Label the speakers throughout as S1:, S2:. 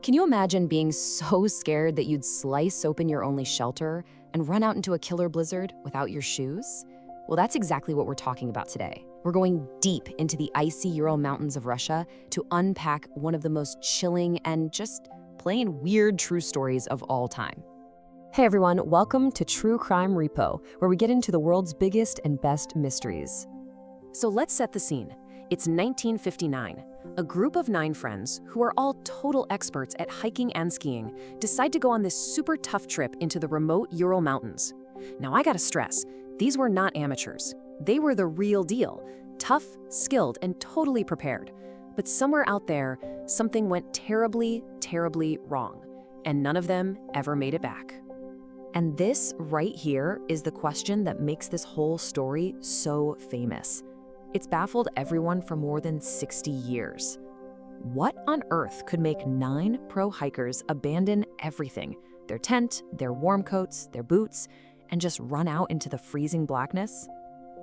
S1: Can you imagine being so scared that you'd slice open your only shelter and run out into a killer blizzard without your shoes? Well, that's exactly what we're talking about today. We're going deep into the icy Ural Mountains of Russia to unpack one of the most chilling and just plain weird true stories of all time. Hey everyone, welcome to True Crime Repo, where we get into the world's biggest and best mysteries. So let's set the scene. It's 1959. A group of 9 friends, who are all total experts at hiking and skiing, decide to go on this super tough trip into the remote Ural Mountains. Now I gotta stress, these were not amateurs. They were the real deal, tough, skilled, and totally prepared. But somewhere out there, something went terribly, terribly wrong, and none of them ever made it back. And this right here is the question that makes this whole story so famous. It's baffled everyone for more than 60 years. What on earth could make 9 pro hikers abandon everything, their tent, their warm coats, their boots, and just run out into the freezing blackness?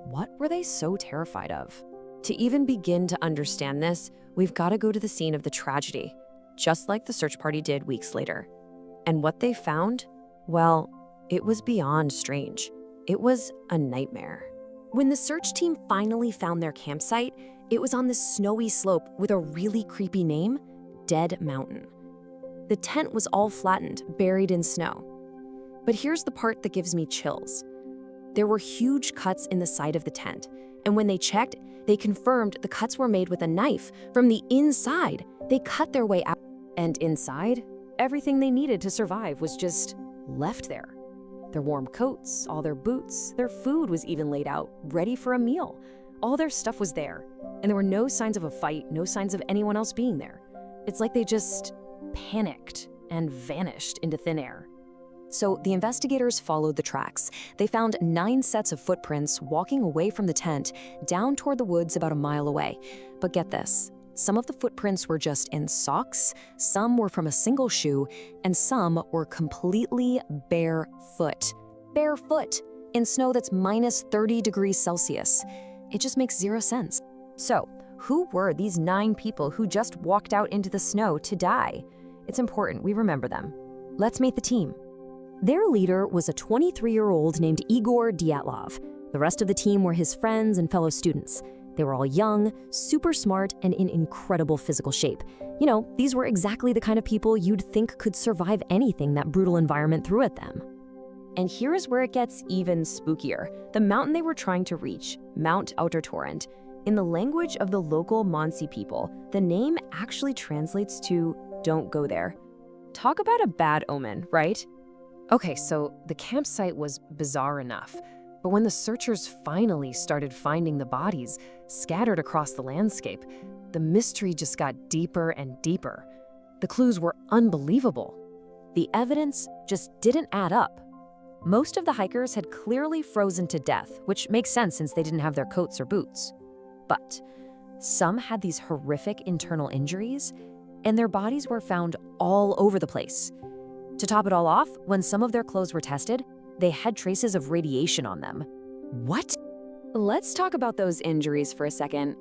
S1: What were they so terrified of? To even begin to understand this, we've got to go to the scene of the tragedy, just like the search party did weeks later. And what they found? Well, it was beyond strange. It was a nightmare. When the search team finally found their campsite, it was on this snowy slope with a really creepy name, Dead Mountain. The tent was all flattened, buried in snow. But here's the part that gives me chills. There were huge cuts in the side of the tent, and when they checked, they confirmed the cuts were made with a knife. From the inside, they cut their way out. And inside, everything they needed to survive was just left there. Their warm coats, all their boots, their food was even laid out, ready for a meal. All their stuff was there, and there were no signs of a fight, no signs of anyone else being there. It's like they just panicked and vanished into thin air. So the investigators followed the tracks. They found 9 sets of footprints walking away from the tent, down toward the woods about a mile away. But get this, some of the footprints were just in socks, some were from a single shoe, and some were completely barefoot. Barefoot in snow that's minus 30 degrees Celsius. It just makes zero sense. So, who were these 9 people who just walked out into the snow to die? It's important we remember them. Let's meet the team. Their leader was a 23-year-old named Igor Dyatlov. The rest of the team were his friends and fellow students. They were all young, super smart, and in incredible physical shape. You know, these were exactly the kind of people you'd think could survive anything that brutal environment threw at them. And here's where it gets even spookier. The mountain they were trying to reach, Mount Outertorrent, in the language of the local Mansi people, the name actually translates to "don't go there." Talk about a bad omen, right? Okay, so the campsite was bizarre enough. But when the searchers finally started finding the bodies scattered across the landscape, the mystery just got deeper and deeper. The clues were unbelievable. The evidence just didn't add up. Most of the hikers had clearly frozen to death, which makes sense since they didn't have their coats or boots. But some had these horrific internal injuries, and their bodies were found all over the place. To top it all off, when some of their clothes were tested, they had traces of radiation on them. What? Let's talk about those injuries for a second.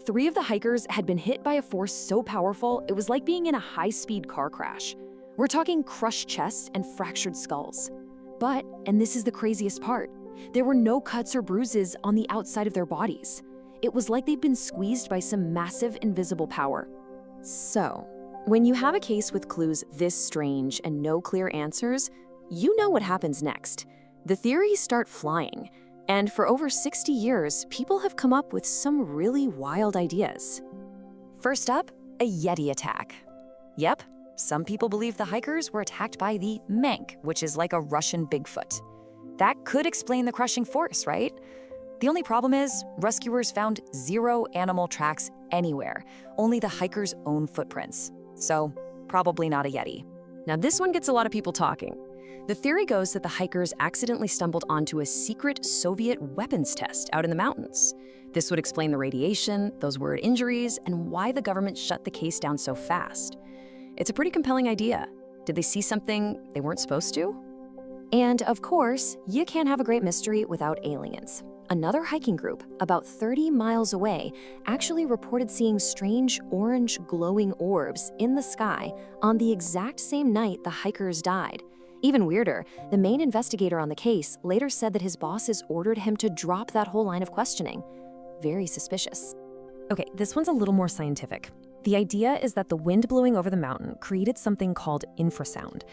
S1: 3 of the hikers had been hit by a force so powerful, it was like being in a high-speed car crash. We're talking crushed chests and fractured skulls. But, and this is the craziest part, there were no cuts or bruises on the outside of their bodies. It was like they'd been squeezed by some massive invisible power. So, when you have a case with clues this strange and no clear answers, you know what happens next. The theories start flying, and for over 60 years, people have come up with some really wild ideas. First up, a Yeti attack. Yep, some people believe the hikers were attacked by the Mank, which is like a Russian Bigfoot. That could explain the crushing force, right? The only problem is, rescuers found 0 animal tracks anywhere, only the hikers' own footprints. So, probably not a Yeti. Now this one gets a lot of people talking. The theory goes that the hikers accidentally stumbled onto a secret Soviet weapons test out in the mountains. This would explain the radiation, those word injuries, and why the government shut the case down so fast. It's a pretty compelling idea. Did they see something they weren't supposed to? And of course, you can't have a great mystery without aliens. Another hiking group, about 30 miles away, actually reported seeing strange orange glowing orbs in the sky on the exact same night the hikers died. Even weirder, the main investigator on the case later said that his bosses ordered him to drop that whole line of questioning. Very suspicious. Okay, this one's a little more scientific. The idea is that the wind blowing over the mountain created something called infrasound.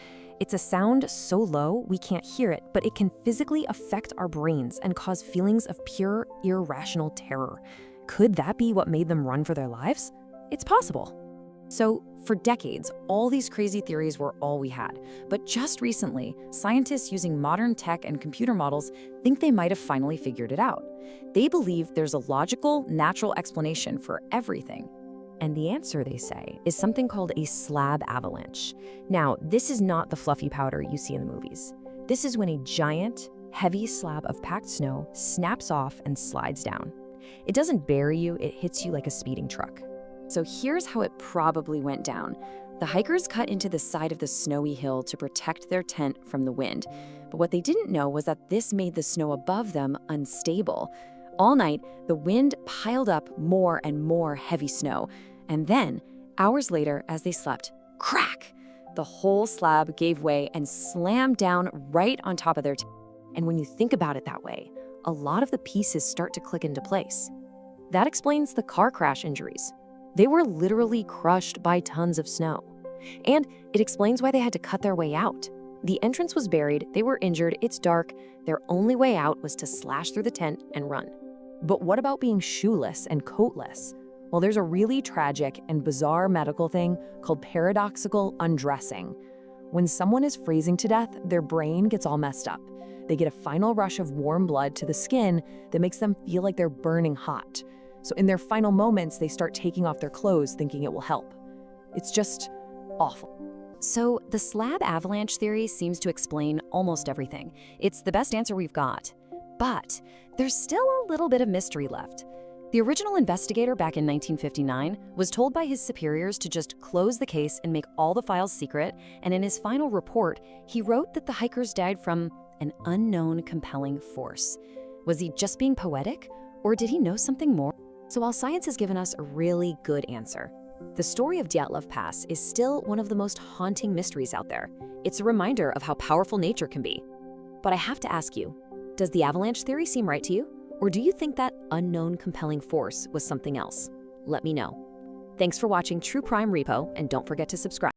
S1: It's a sound so low we can't hear it, but it can physically affect our brains and cause feelings of pure, irrational terror. Could that be what made them run for their lives? It's possible. So, for decades, all these crazy theories were all we had. But just recently, scientists using modern tech and computer models think they might have finally figured it out. They believe there's a logical, natural explanation for everything. And the answer, they say, is something called a slab avalanche. Now, this is not the fluffy powder you see in the movies. This is when a giant, heavy slab of packed snow snaps off and slides down. It doesn't bury you, it hits you like a speeding truck. So here's how it probably went down. The hikers cut into the side of the snowy hill to protect their tent from the wind. But what they didn't know was that this made the snow above them unstable. All night, the wind piled up more and more heavy snow. And then, hours later, as they slept, crack! The whole slab gave way and slammed down right on top of their tent. And when you think about it that way, a lot of the pieces start to click into place. That explains the car crash injuries. They were literally crushed by tons of snow. And it explains why they had to cut their way out. The entrance was buried, they were injured, it's dark, their only way out was to slash through the tent and run. But what about being shoeless and coatless? Well, there's a really tragic and bizarre medical thing called paradoxical undressing. When someone is freezing to death, their brain gets all messed up. They get a final rush of warm blood to the skin that makes them feel like they're burning hot. So in their final moments, they start taking off their clothes thinking it will help. It's just awful. So the slab avalanche theory seems to explain almost everything. It's the best answer we've got. But there's still a little bit of mystery left. The original investigator back in 1959 was told by his superiors to just close the case and make all the files secret, and in his final report, he wrote that the hikers died from an unknown compelling force. Was he just being poetic, or did he know something more? So while science has given us a really good answer, the story of Dyatlov Pass is still one of the most haunting mysteries out there. It's a reminder of how powerful nature can be. But I have to ask you, does the avalanche theory seem right to you? Or do you think that unknown compelling force was something else? Let me know. Thanks for watching True Crime Repo, and don't forget to subscribe.